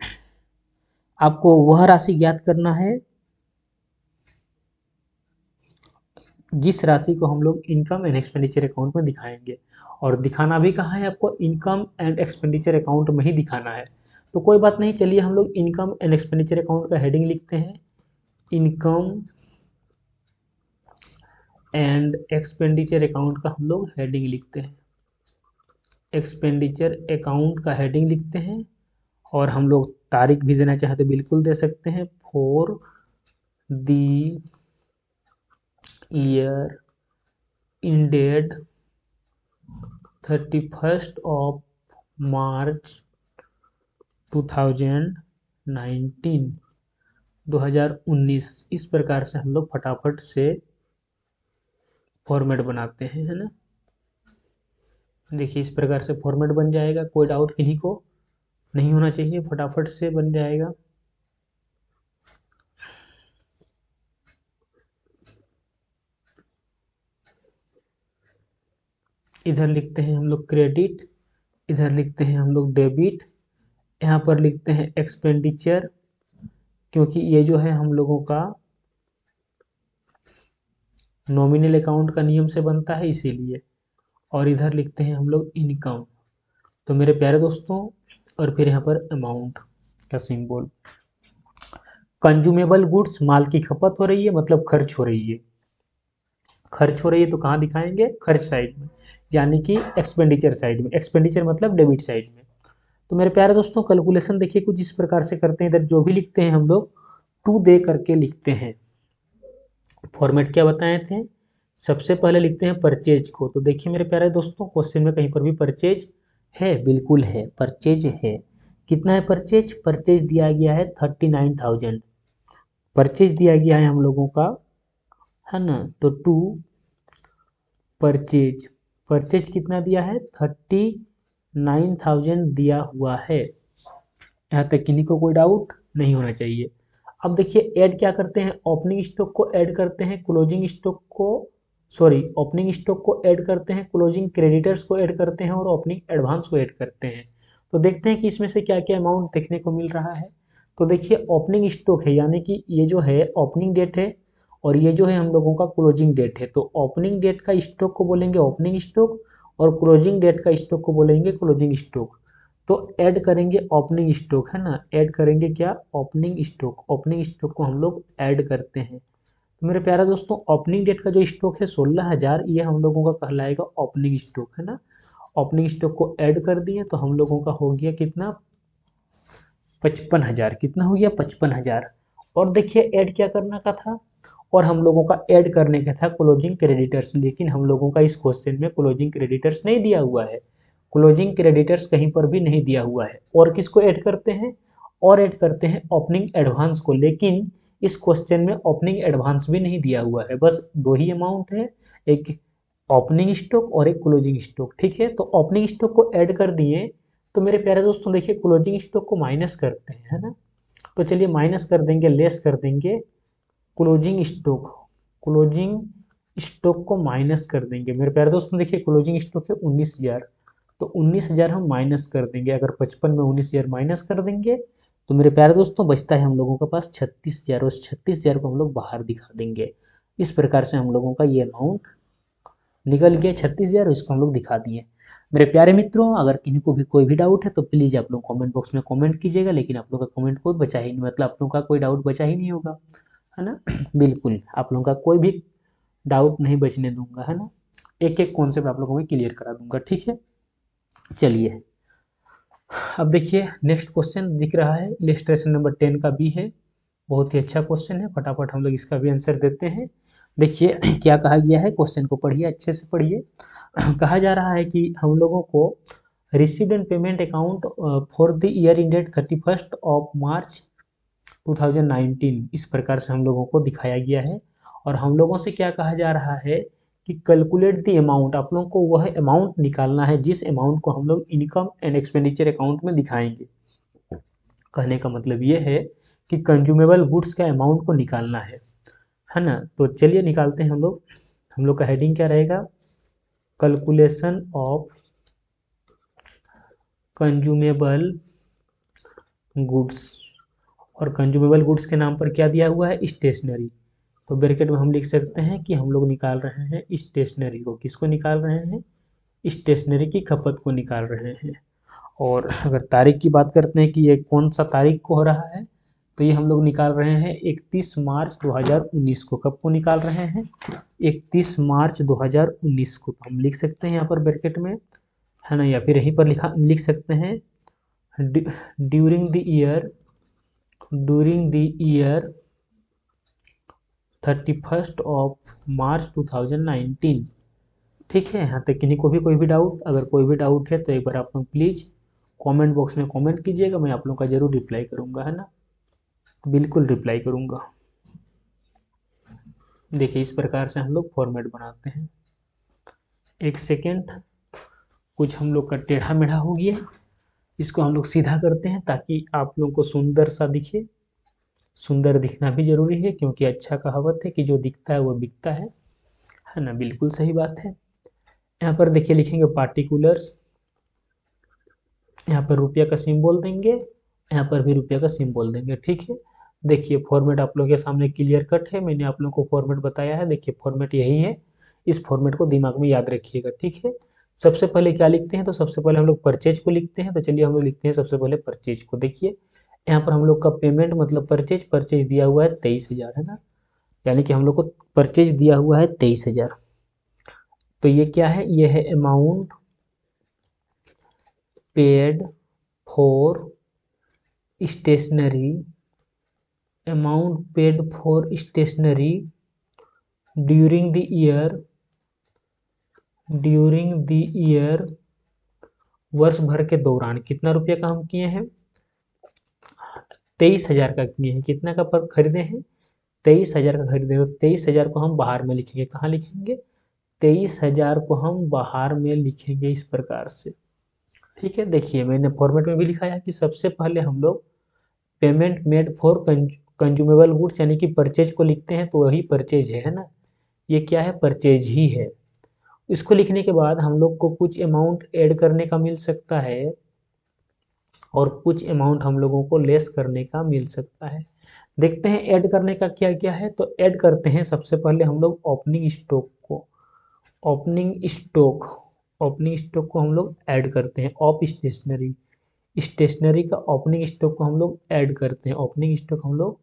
[SPEAKER 1] आपको, वह राशि ज्ञात करना है जिस राशि को हम लोग इनकम एंड एक्सपेंडिचर अकाउंट में दिखाएंगे। और दिखाना भी कहाँ है आपको, इनकम एंड एक्सपेंडिचर अकाउंट में ही दिखाना है। तो कोई बात नहीं, चलिए हम लोग इनकम एंड एक्सपेंडिचर अकाउंट का हेडिंग लिखते हैं, इनकम एंड एक्सपेंडिचर अकाउंट का हम लोग हेडिंग लिखते हैं, एक्सपेंडिचर अकाउंट का हेडिंग लिखते हैं। और हम लोग तारीख भी देना चाहते बिल्कुल दे सकते हैं, फॉर द ईयर इंडेड 31 मार्च 2019, 2019। इस प्रकार से हम लोग फटाफट से फॉर्मेट बनाते हैं, है ना। देखिए इस प्रकार से फॉर्मेट बन जाएगा, कोई डाउट किन्हीं को नहीं होना चाहिए, फटाफट से बन जाएगा। इधर लिखते हैं हम लोग क्रेडिट, इधर लिखते हैं हम लोग डेबिट, यहाँ पर लिखते हैं एक्सपेंडिचर, क्योंकि ये जो है हम लोगों का नॉमिनल अकाउंट का नियम से बनता है इसीलिए। और इधर लिखते हैं हम लोग इनकम। तो मेरे प्यारे दोस्तों, और फिर यहाँ पर अमाउंट का सिंबल। कंज्यूमेबल गुड्स, माल की खपत हो रही है मतलब खर्च हो रही है, खर्च हो रही है तो कहाँ दिखाएंगे, खर्च साइड में, यानी कि एक्सपेंडिचर साइड में, एक्सपेंडिचर मतलब डेबिट साइड में। तो मेरे प्यारे दोस्तों कैलकुलेशन देखिए कुछ इस प्रकार से करते हैं, इधर जो भी लिखते हैं हम लोग टू दे करके लिखते हैं। फॉर्मेट क्या बताए थे, सबसे पहले लिखते हैं परचेज को। तो देखिए मेरे प्यारे दोस्तों क्वेश्चन में कहीं पर भी परचेज है, बिल्कुल है, परचेज है। कितना है परचेज, परचेज दिया गया है 39,000, परचेज दिया गया है हम लोगों का, है ना। तो टू परचेज, परचेज कितना दिया है, 39,000 दिया हुआ है। यहाँ तक किन्हीं को कोई डाउट नहीं होना चाहिए। अब देखिए ऐड क्या करते हैं, ओपनिंग स्टॉक को ऐड करते हैं, क्लोजिंग स्टॉक को सॉरी ओपनिंग स्टॉक को ऐड करते हैं, क्लोजिंग क्रेडिटर्स को ऐड करते हैं और ओपनिंग एडवांस को ऐड करते हैं। तो देखते हैं कि इसमें से क्या क्या अमाउंट देखने को मिल रहा है। तो देखिए ओपनिंग स्टॉक है, यानी कि ये जो है ओपनिंग डेट है और ये जो है हम लोगों का क्लोजिंग डेट है। तो ओपनिंग डेट का स्टॉक को बोलेंगे ओपनिंग स्टॉक और क्लोजिंग डेट का स्टॉक को बोलेंगे क्लोजिंग स्टॉक। तो ऐड करेंगे ओपनिंग स्टॉक, है ना, ऐड करेंगे क्या, ओपनिंग स्टॉक। ओपनिंग स्टॉक को हम लोग ऐड करते हैं। तो मेरे प्यारे दोस्तों ओपनिंग डेट का जो स्टॉक है 16,000, ये हम लोगों का कहलाएगा ओपनिंग स्टॉक, है ना। ओपनिंग स्टॉक को ऐड कर दिए तो हम लोगों का हो गया कितना, 55,000। कितना हो गया, 55,000। और देखिए ऐड क्या करना का था, और हम लोगों का ऐड करने का था क्लोजिंग क्रेडिटर्स, लेकिन हम लोगों का इस क्वेश्चन में क्लोजिंग क्रेडिटर्स नहीं दिया हुआ है। क्लोजिंग क्रेडिटर्स कहीं पर भी नहीं दिया हुआ है। और किसको ऐड करते हैं, और ऐड करते हैं ओपनिंग एडवांस को, लेकिन इस क्वेश्चन में ओपनिंग एडवांस भी नहीं दिया हुआ है। बस दो ही अमाउंट है, एक ओपनिंग स्टॉक और एक क्लोजिंग स्टॉक, ठीक है। तो ओपनिंग स्टॉक को ऐड कर दिए। तो मेरे प्यारे दोस्तों देखिए क्लोजिंग स्टॉक को माइनस करते हैं, है ना। तो चलिए माइनस कर देंगे, लेस कर देंगे क्लोजिंग स्टॉक। क्लोजिंग स्टॉक को माइनस कर देंगे। मेरे प्यारे दोस्तों देखिए क्लोजिंग स्टॉक है 19,000, तो 19,000 हम माइनस कर देंगे। अगर 55 में 19,000 माइनस कर देंगे तो मेरे प्यारे दोस्तों बचता है हम लोगों के पास 36,000। उस 36,000 को हम लोग बाहर दिखा देंगे। इस प्रकार से हम लोगों का ये अमाउंट निकल गया 36,000, इसको हम लोग दिखा दिए। मेरे प्यारे मित्रों अगर किन्हीं को भी कोई भी डाउट है तो प्लीज़ आप लोग कमेंट बॉक्स में कमेंट कीजिएगा, लेकिन आप लोग का कमेंट कोई बचा ही नहीं, मतलब आप लोग का कोई डाउट बचा ही नहीं होगा, है ना। बिल्कुल आप लोगों का कोई भी डाउट नहीं बचने दूंगा, है ना। एक एक कॉन्सेप्ट आप लोगों में क्लियर करा दूंगा, ठीक है। चलिए अब देखिए नेक्स्ट क्वेश्चन दिख रहा है, इलस्ट्रेशन नंबर 10 का भी है। बहुत ही अच्छा क्वेश्चन है, फटाफट हम लोग इसका भी आंसर देते हैं। देखिए क्या कहा गया है, क्वेश्चन को पढ़िए, अच्छे से पढ़िए। कहा जा रहा है कि हम लोगों को received and payment account for the year ended 31 मार्च 2019 इस प्रकार से हम लोगों को दिखाया गया है। और हम लोगों से क्या कहा जा रहा है कि कैलकुलेट द अमाउंट, आप लोगों को वह अमाउंट निकालना है जिस अमाउंट को हम लोग इनकम एंड एक्सपेंडिचर अकाउंट में दिखाएंगे। कहने का मतलब ये है कि कंज्यूमेबल गुड्स का अमाउंट को निकालना है ना। तो चलिए निकालते हैं हम लोग। हम लोग का हेडिंग क्या रहेगा, कैलकुलेशन ऑफ कंज्यूमेबल गुड्स। और कंज्यूमेबल गुड्स के नाम पर क्या दिया हुआ है, स्टेशनरी। तो ब्रैकेट में हम लिख सकते हैं कि हम लोग निकाल रहे हैं स्टेशनरी को। किसको निकाल रहे हैं, स्टेशनरी की खपत को निकाल रहे हैं। और अगर तारीख की बात करते हैं कि ये कौन सा तारीख को हो रहा है, तो ये हम लोग निकाल रहे हैं 31 मार्च 2019 को। कब को निकाल रहे हैं, 31 मार्च 2019 को। तो हम लिख सकते हैं यहाँ पर ब्रैकेट में, है ना, या फिर यहीं पर लिख सकते हैं ड्यूरिंग द ईयर 31 मार्च 2019। ठीक है, यहाँ तक किन्हीं को भी कोई भी डाउट, अगर कोई भी डाउट है तो एक बार आप लोग प्लीज़ कमेंट बॉक्स में कमेंट कीजिएगा, मैं आप लोगों का ज़रूर रिप्लाई करूँगा, है ना, बिल्कुल रिप्लाई करूँगा। देखिए इस प्रकार से हम लोग फॉर्मेट बनाते हैं। एक सेकेंड, कुछ हम लोग का टेढ़ा मेढ़ा हो गया, इसको हम लोग सीधा करते हैं ताकि आप लोगों को सुंदर सा दिखे। सुंदर दिखना भी जरूरी है, क्योंकि अच्छा कहावत है कि जो दिखता है वो बिकता है ना, बिल्कुल सही बात है। यहाँ पर देखिए लिखेंगे पार्टिकुलर्स, यहाँ पर रुपया का सिंबल देंगे, यहाँ पर भी रुपया का सिंबल देंगे, ठीक है। देखिए फॉर्मेट आप लोगों के सामने क्लियर कट है, मैंने आप लोगों को फॉर्मेट बताया है। देखिए फॉर्मेट यही है, इस फॉर्मेट को दिमाग में याद रखिएगा, ठीक है। सबसे पहले क्या लिखते हैं, तो सबसे पहले हम लोग परचेज को लिखते हैं। तो चलिए हम लोग लिखते हैं सबसे पहले परचेज को। देखिए यहाँ पर हम लोग का पेमेंट मतलब परचेज दिया हुआ है 23,000, है ना, यानी कि हम लोग को परचेज दिया हुआ है 23,000। तो ये क्या है, ये है amount paid for stationery, amount paid for stationery during the year वर्ष भर के दौरान। कितना रुपये का हम किए हैं, 23,000 का किए हैं। कितना का पर खरीदे हैं, 23,000 का खरीदे हैं। तो 23,000 को हम बाहर में लिखेंगे, कहाँ लिखेंगे, 23,000 को हम बाहर में लिखेंगे इस प्रकार से। ठीक है, देखिए मैंने फॉर्मेट में भी लिखा है कि सबसे पहले हम लोग payment made for consumable goods यानी कि परचेज को लिखते हैं, तो वही परचेज है ना, ये क्या है, परचेज ही है। इसको लिखने के बाद हम लोग को कुछ अमाउंट ऐड करने का मिल सकता है और कुछ अमाउंट हम लोगों को लेस करने का मिल सकता है। देखते हैं ऐड करने का क्या क्या है। तो ऐड करते हैं सबसे पहले हम लोग ओपनिंग स्टॉक को, ओपनिंग स्टॉक, ओपनिंग स्टॉक को हम लोग ऐड करते हैं। ऑफ स्टेशनरी, स्टेशनरी का ओपनिंग स्टॉक को हम लोग ऐड करते हैं, ओपनिंग स्टॉक हम लोग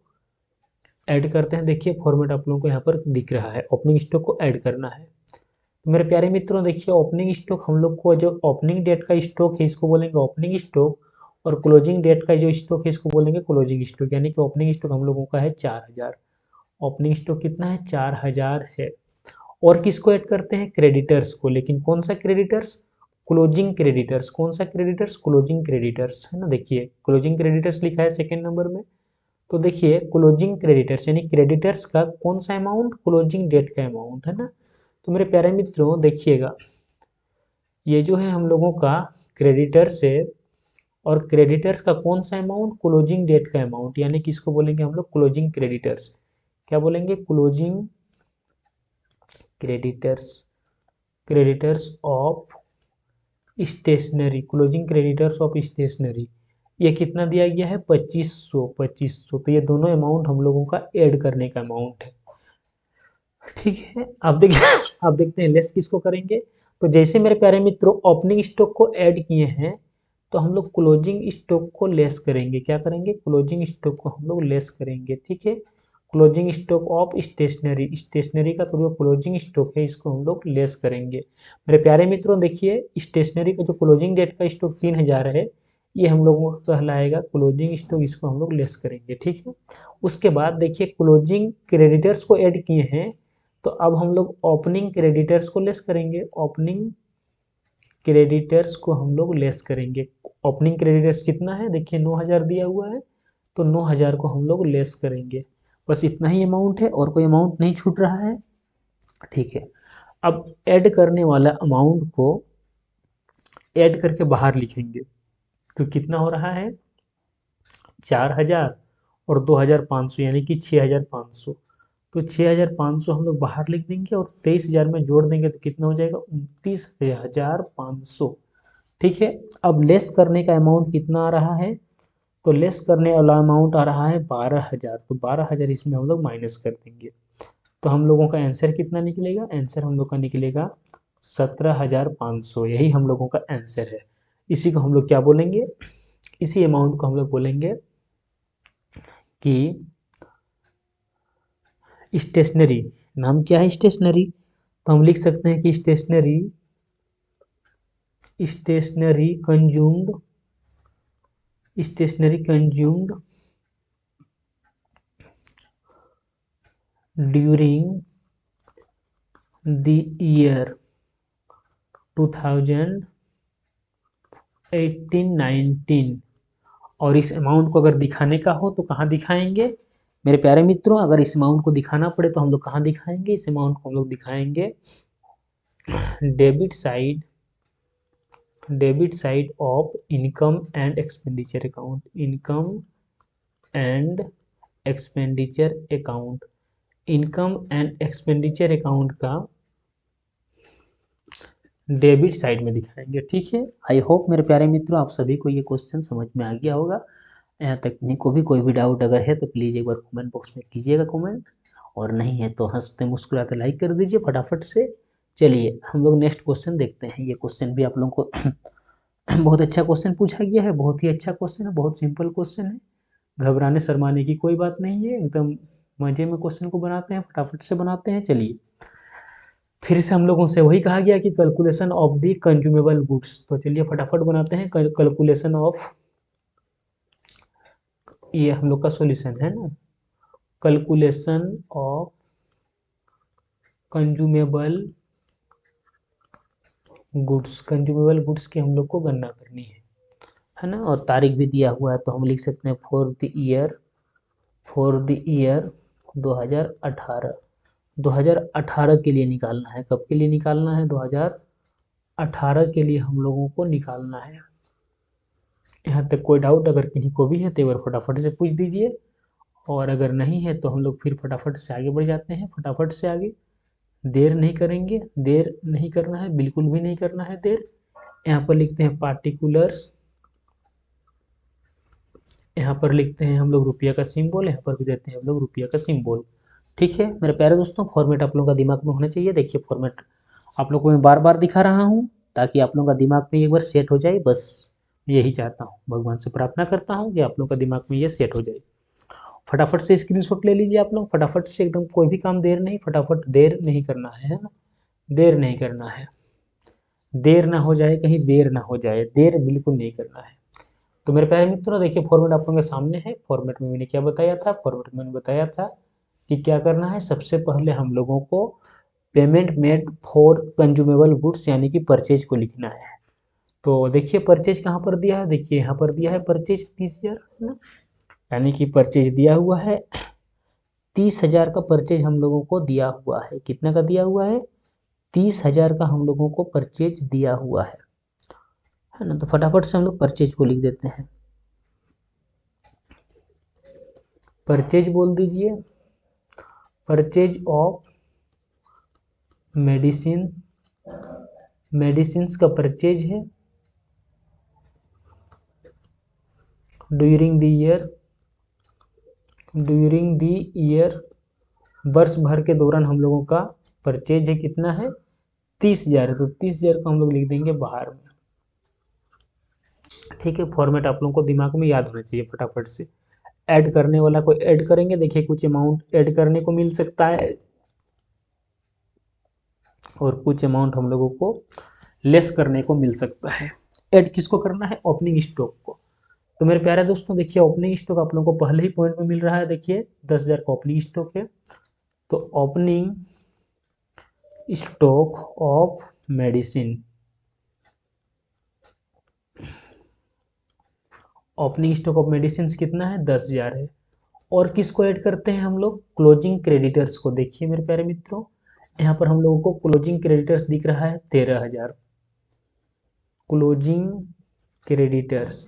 [SPEAKER 1] ऐड करते हैं। देखिए फॉर्मेट आप लोगों को यहाँ पर दिख रहा है, ओपनिंग स्टॉक को ऐड करना है। तो मेरे प्यारे मित्रों देखिए ओपनिंग स्टॉक हम लोग को, जो ओपनिंग डेट का स्टॉक है इसको बोलेंगे ओपनिंग स्टॉक, और क्लोजिंग डेट का जो स्टॉक है इसको बोलेंगे क्लोजिंग स्टॉक। यानी कि ओपनिंग स्टॉक हम लोगों का है 4,000, ओपनिंग स्टॉक कितना है, 4,000 है। और किसको ऐड करते हैं, क्रेडिटर्स को। लेकिन कौन सा क्रेडिटर्स, क्लोजिंग क्रेडिटर्स। कौन सा क्रेडिटर्स, क्लोजिंग क्रेडिटर्स, है ना। देखिए क्लोजिंग क्रेडिटर्स लिखा है सेकेंड नंबर में। तो देखिए क्लोजिंग क्रेडिटर्स यानी क्रेडिटर्स का कौन सा अमाउंट, क्लोजिंग डेट का अमाउंट, है ना। तो मेरे प्यारे मित्रों देखिएगा, ये जो है हम लोगों का क्रेडिटर्स है, और क्रेडिटर्स का कौन सा अमाउंट, क्लोजिंग डेट का अमाउंट, यानी कि इसको बोलेंगे हम लोग क्लोजिंग क्रेडिटर्स। क्या बोलेंगे, closing creditors, creditors of stationery, closing creditors of stationery. ये कितना दिया गया है, 2500, 2500। तो ये दोनों अमाउंट हम लोगों का ऐड करने का अमाउंट है। ठीक है, अब देखिए अब देखते हैं लेस किसको करेंगे। तो जैसे मेरे प्यारे मित्रों ओपनिंग स्टॉक को ऐड किए हैं, तो हम लोग क्लोजिंग स्टॉक को लेस करेंगे। क्या करेंगे, क्लोजिंग स्टॉक को हम लोग लेस करेंगे। ठीक है, closing stock of stationery, stationery का तो जो क्लोजिंग स्टॉक है इसको हम लोग लेस करेंगे। मेरे प्यारे मित्रों देखिए स्टेशनरी का जो क्लोजिंग डेट का स्टॉक 3,000 है, ये हम लोगों का कहलाएगा क्लोजिंग स्टॉक, इसको हम लोग लेस करेंगे। ठीक है, उसके बाद देखिए क्लोजिंग क्रेडिटर्स को ऐड किए हैं, तो अब हम लोग ओपनिंग क्रेडिटर्स को लेस करेंगे, ओपनिंग क्रेडिटर्स को हम लोग लेस करेंगे। ओपनिंग क्रेडिटर्स कितना है, देखिए 9,000 दिया हुआ है, तो 9,000 को हम लोग लेस करेंगे। बस इतना ही अमाउंट है और कोई अमाउंट नहीं छूट रहा है। ठीक है, अब ऐड करने वाला अमाउंट को ऐड करके बाहर लिखेंगे। तो कितना हो रहा है, 4,000 और 2,500 यानी कि 6,500। तो 6,500 हम लोग बाहर लिख देंगे और 23,000 में जोड़ देंगे तो कितना हो जाएगा, 29,500। ठीक है, अब लेस करने का अमाउंट कितना आ रहा है, तो लेस करने वाला अमाउंट आ रहा है 12,000। तो 12,000 इसमें हम लोग माइनस कर देंगे, तो हम लोगों का आंसर कितना निकलेगा, आंसर हम लोग का निकलेगा 17,500। यही हम लोगों का आंसर है। इसी को हम लोग क्या बोलेंगे, इसी अमाउंट को हम लोग बोलेंगे कि स्टेशनरी। नाम क्या है, स्टेशनरी। तो हम लिख सकते हैं कि stationery, stationery consumed, stationery consumed during the year 2018-19। और इस अमाउंट को अगर दिखाने का हो तो कहाँ दिखाएंगे मेरे प्यारे मित्रों, अगर इस अमाउंट को दिखाना पड़े तो हम लोग कहाँ दिखाएंगे, इस अमाउंट को हम लोग दिखाएंगे debit side, debit side of income and expenditure account, income and expenditure account, income and expenditure account का डेबिट साइड में दिखाएंगे। ठीक है, आई होप मेरे प्यारे मित्रों आप सभी को ये क्वेश्चन समझ में आ गया होगा। यहाँ तक को भी कोई भी डाउट अगर है तो प्लीज़ एक बार कमेंट बॉक्स में कीजिएगा कमेंट, और नहीं है तो हंसते मुस्कुराते लाइक कर दीजिए फटाफट से। चलिए हम लोग नेक्स्ट क्वेश्चन देखते हैं। ये क्वेश्चन भी आप लोगों को बहुत अच्छा क्वेश्चन पूछा गया है, बहुत ही अच्छा क्वेश्चन है, बहुत सिंपल क्वेश्चन है, घबराने शर्माने की कोई बात नहीं है, एकदम मजे में क्वेश्चन को बनाते हैं, फटाफट से बनाते हैं। चलिए फिर से हम लोगों से वही कहा गया कि calculation of the consumable goods. तो चलिए फटाफट बनाते हैं कैलकुलेशन ऑफ, ये हम लोग का सॉल्यूशन है ना, calculation of consumable goods, consumable goods की हम लोग को गणना करनी है ना। और तारीख भी दिया हुआ है तो हम लिख सकते हैं फॉर द ईयर 2018। 2018 के लिए निकालना है। कब के लिए निकालना है? 2018 के लिए हम लोगों को निकालना है। यहाँ तक कोई डाउट अगर किन्हीं को भी है तो एक बार फटाफट से पूछ दीजिए, और अगर नहीं है तो हम लोग फिर फटाफट से आगे बढ़ जाते हैं। फटाफट से आगे, देर नहीं करेंगे, देर नहीं करना है, बिल्कुल भी नहीं करना है देर। यहाँ पर लिखते हैं पार्टिकुलर्स, यहाँ पर लिखते हैं हम लोग रुपया का सिंबल, यहाँ पर भी देते हैं हम लोग रुपया का सिंबल। ठीक है मेरे प्यारे दोस्तों, फॉर्मेट आप लोगों का दिमाग में होना चाहिए। देखिए फॉर्मेट आप लोग को मैं बार बार दिखा रहा हूँ ताकि आप लोगों का दिमाग में एक बार सेट हो जाए, बस यही चाहता हूँ, भगवान से प्रार्थना करता हूँ कि आप लोगों का दिमाग में ये सेट हो जाए। फटाफट से स्क्रीनशॉट ले लीजिए आप लोग, फटाफट से, एकदम कोई भी काम देर नहीं, फटाफट देर नहीं करना है ना, देर नहीं करना है, देर ना हो जाए, कहीं देर ना हो जाए, देर बिल्कुल नहीं करना है। तो मेरे प्यारे मित्रों देखिए फॉर्मेट आप लोगों के सामने है। फॉर्मेट में मैंने क्या बताया था? फॉर्मेट में मैंने बताया था कि क्या करना है। सबसे पहले हम लोगों को payment made for consumable goods यानी कि परचेज को लिखना है। तो देखिए परचेज कहाँ पर दिया है? देखिए यहाँ पर दिया है परचेज 30,000 है ना, यानी कि परचेज दिया हुआ है 30,000 का परचेज हम लोगों को दिया हुआ है। कितना का दिया हुआ है? 30,000 का हम लोगों को परचेज दिया हुआ है ना। तो फटाफट से हम लोग परचेज को लिख देते हैं। परचेज बोल दीजिए, परचेज ऑफ मेडिसिन, मेडिसिन्स का परचेज है during the year, during the year, वर्ष भर के दौरान हम लोगों का परचेज है। कितना है? 30,000 है, तो 30,000 को हम लोग लिख देंगे बाहर में। ठीक है, फॉर्मेट आप लोगों को दिमाग में याद होना चाहिए। फटाफट से ऐड करने वाला को ऐड करेंगे, देखिए कुछ अमाउंट ऐड करने को मिल सकता है और कुछ अमाउंट हम लोगों को लेस करने को मिल सकता है। ऐड किसको करना है? ओपनिंग स्टॉक को। तो मेरे प्यारे दोस्तों देखिए ओपनिंग स्टॉक आप लोगों को पहले ही पॉइंट में मिल रहा है। देखिए 10,000 का ओपनिंग स्टॉक है, तो opening stock of medicine, opening stock of medicine कितना है? 10,000 है। और किसको ऐड करते हैं हम लोग? क्लोजिंग क्रेडिटर्स को। देखिए मेरे प्यारे मित्रों यहाँ पर हम लोगों को क्लोजिंग क्रेडिटर्स दिख रहा है 13,000। Closing creditors,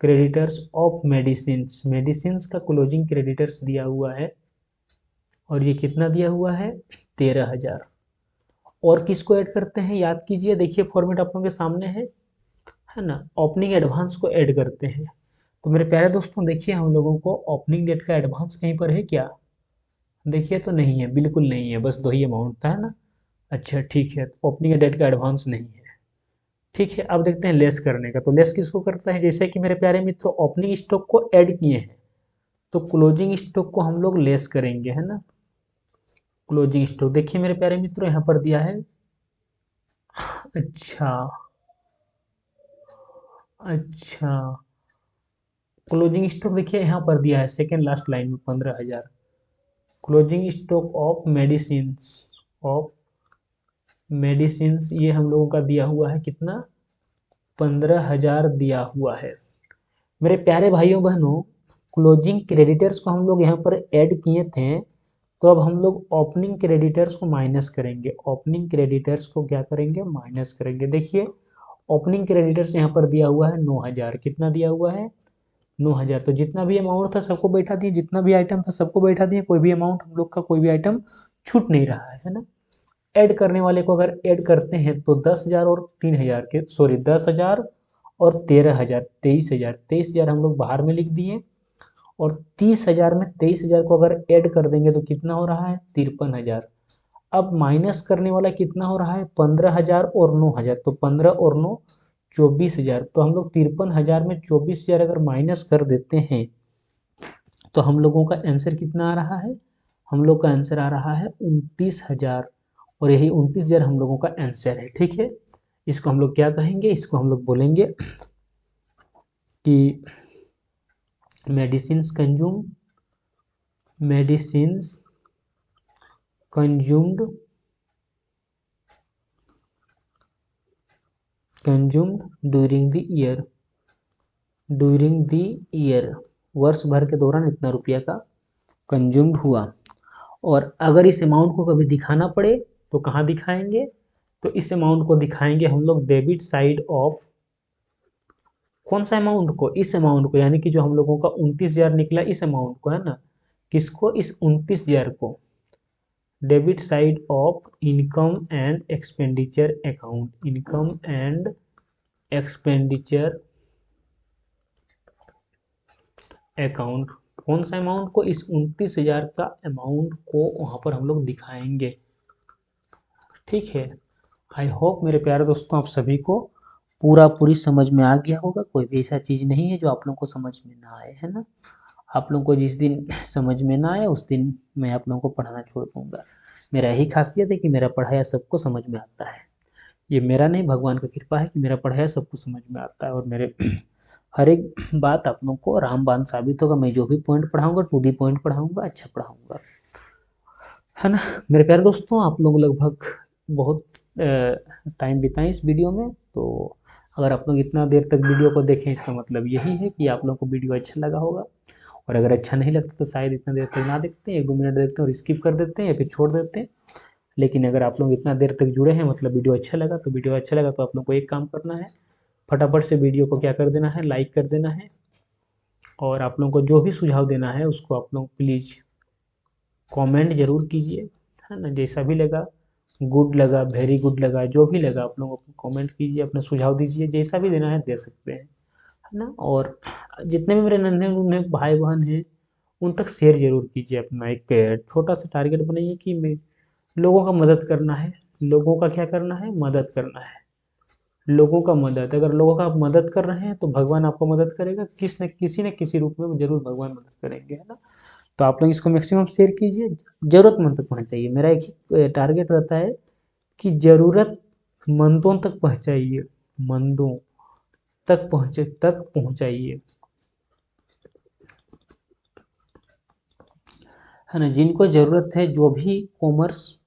[SPEAKER 1] creditors of medicines, medicines का क्लोजिंग क्रेडिटर्स दिया हुआ है और ये कितना दिया हुआ है? 13,000। और किसको ऐड करते हैं? याद कीजिए, देखिए फॉर्मेट आप लोगों के सामने है ना। ओपनिंग एडवांस को ऐड करते हैं। तो मेरे प्यारे दोस्तों देखिए हम लोगों को ओपनिंग डेट का एडवांस कहीं पर है क्या? देखिए तो नहीं है, बिल्कुल नहीं है, बस 2 ही अमाउंट था, है ना। अच्छा ठीक है, ओपनिंग डेट का एडवांस नहीं है। ठीक है, अब देखते हैं लेस करने का। तो लेस किसको करता है? जैसे कि मेरे प्यारे मित्रों ओपनिंग स्टॉक को ऐड किए हैं तो क्लोजिंग स्टॉक को हम लोग लेस करेंगे, है ना। क्लोजिंग स्टॉक देखिए मेरे प्यारे मित्रों यहाँ पर दिया है। अच्छा अच्छा, क्लोजिंग स्टॉक देखिए यहाँ पर दिया है सेकेंड लास्ट लाइन में 15,000। Closing stock of medicines, of medicines ये हम लोगों का दिया हुआ है कितना? 15,000 दिया हुआ है। मेरे प्यारे भाइयों बहनों क्लोजिंग क्रेडिटर्स को हम लोग यहाँ पर ऐड किए थे, तो अब हम लोग ओपनिंग क्रेडिटर्स को माइनस करेंगे। ओपनिंग क्रेडिटर्स को क्या करेंगे? माइनस करेंगे। देखिए ओपनिंग क्रेडिटर्स यहाँ पर दिया हुआ है 9,000। कितना दिया हुआ है? 9,000। तो जितना भी अमाउंट था सबको बैठा दिए, जितना भी आइटम था सबको बैठा दिए, कोई भी अमाउंट हम लोग का कोई भी आइटम छूट नहीं रहा है ना। ऐड करने वाले को अगर ऐड करते हैं तो 10,000 और 3,000 के, सॉरी 10,000 और 13,000, 23,000, 23,000 हम लोग बाहर में लिख दिए और 30,000 में 23,000 को अगर ऐड कर देंगे तो कितना हो रहा है? 53,000। अब माइनस करने वाला कितना हो रहा है? 15,000 और 9,000, तो 15 और 9 24,000। तो हम लोग 53,000 में 24,000 अगर माइनस कर देते हैं तो हम लोगों का आंसर कितना आ रहा है? हम लोग का आंसर आ रहा है 29,000 और यही 29,000 हम लोगों का आंसर है। ठीक है, इसको हम लोग क्या कहेंगे? इसको हम लोग बोलेंगे कि medicines consume, medicines consumed, consumed during the year, during the year, वर्ष भर के दौरान इतना रुपया का कंज्यूम्ड हुआ। और अगर इस अमाउंट को कभी दिखाना पड़े तो कहाँ दिखाएंगे, तो इस अमाउंट को दिखाएंगे हम लोग डेबिट साइड ऑफ, कौन सा अमाउंट को, इस अमाउंट को, यानी कि जो हम लोगों का 29,000 निकला इस अमाउंट को, है ना, किसको, इस 29,000 को debit side of income and expenditure account, income and expenditure account, कौन सा अमाउंट को, इस 29,000 का अमाउंट को वहाँ पर हम लोग दिखाएंगे। ठीक है, आई होप मेरे प्यारे दोस्तों आप सभी को पूरी समझ में आ गया होगा। कोई भी ऐसा चीज़ नहीं है जो आप लोगों को समझ में ना आए, है ना। आप लोगों को जिस दिन समझ में ना आए उस दिन मैं आप लोगों को पढ़ाना छोड़ दूँगा। मेरा यही खासियत है कि मेरा पढ़ाया सबको समझ में आता है। ये मेरा नहीं, भगवान का कृपा है कि मेरा पढ़ाया सबको समझ में आता है, और मेरे हर एक बात आप लोगों को रामबाण साबित होगा। मैं जो भी पॉइंट पढ़ाऊँगा टू दी पॉइंट पढ़ाऊँगा, अच्छा पढ़ाऊँगा, है ना। मेरे प्यारे दोस्तों आप लोग लगभग बहुत टाइम बिताएं इस वीडियो में, तो अगर आप लोग इतना देर तक वीडियो को देखें इसका मतलब यही है कि आप लोग को वीडियो अच्छा लगा होगा। और अगर अच्छा नहीं लगता तो शायद इतना देर तक ना देखते हैं, 1-2 मिनट देखते हैं और स्किप कर देते हैं या फिर छोड़ देते हैं। लेकिन अगर आप लोग इतना देर तक जुड़े हैं मतलब वीडियो अच्छा लगा, तो वीडियो अच्छा लगा तो आप लोग को एक काम करना है, फटाफट से वीडियो को क्या कर देना है, लाइक कर देना है। और आप लोगों को जो भी सुझाव देना है उसको आप लोग प्लीज़ कमेंट ज़रूर कीजिए, है ना। जैसा भी लगा, गुड लगा, वेरी गुड लगा, जो भी लगा आप लोग कमेंट कीजिए, अपना सुझाव दीजिए, जैसा भी देना है दे सकते हैं, है ना। और जितने भी मेरे नन्हे मुन्ने भाई बहन हैं उन तक शेयर जरूर कीजिए। अपना एक छोटा सा टारगेट बनाइए कि मैं लोगों का मदद करना है, लोगों का क्या करना है, मदद करना है, लोगों का मदद। अगर लोगों का आप मदद कर रहे हैं तो भगवान आपको मदद करेगा, किसी न किसी रूप में जरूर भगवान मदद करेंगे, है ना। तो आप लोग इसको मैक्सिमम शेयर कीजिए, ज़रूरतमंद तक पहुंचाइए। मेरा एक ही टारगेट रहता है कि ज़रूरतमंदों तक पहुंचाइए, मंदों तक पहुंचाइए, है ना। जिनको ज़रूरत है, जो भी कॉमर्स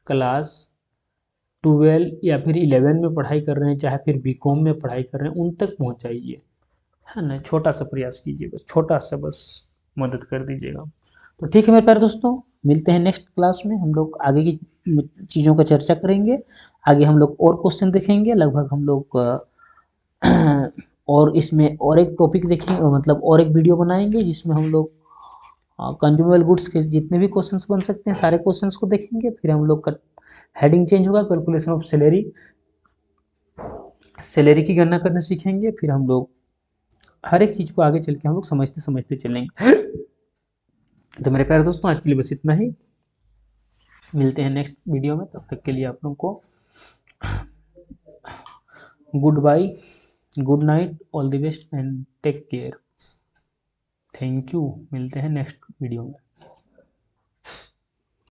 [SPEAKER 1] क्लास 12 या फिर 11 में पढ़ाई कर रहे हैं, चाहे फिर बीकॉम में पढ़ाई कर रहे हैं, उन तक पहुंचाइए, है ना। छोटा सा प्रयास कीजिए, बस छोटा सा, बस मदद कर दीजिएगा। तो ठीक है मेरे प्यारे दोस्तों, मिलते हैं नेक्स्ट क्लास में। हम लोग आगे की चीज़ों का चर्चा करेंगे। आगे हम लोग और क्वेश्चन देखेंगे, लगभग हम लोग और इसमें और एक टॉपिक देखेंगे, मतलब और एक वीडियो बनाएंगे जिसमें हम लोग कंज्यूमेबल गुड्स के जितने भी क्वेश्चंस बन सकते हैं सारे क्वेश्चंस को देखेंगे। फिर हम लोग का हेडिंग चेंज होगा, कैलकुलेशन ऑफ सैलरी, सैलरी की गणना करना सीखेंगे। फिर हम लोग हर एक चीज़ को आगे चल के हम लोग समझते समझते चलेंगे। तो मेरे प्यारे दोस्तों आज के लिए बस इतना ही, मिलते हैं नेक्स्ट वीडियो में। तब तक के लिए आप लोग को good bye, good night, all the best and take care. Thank you, मिलते हैं नेक्स्ट वीडियो में।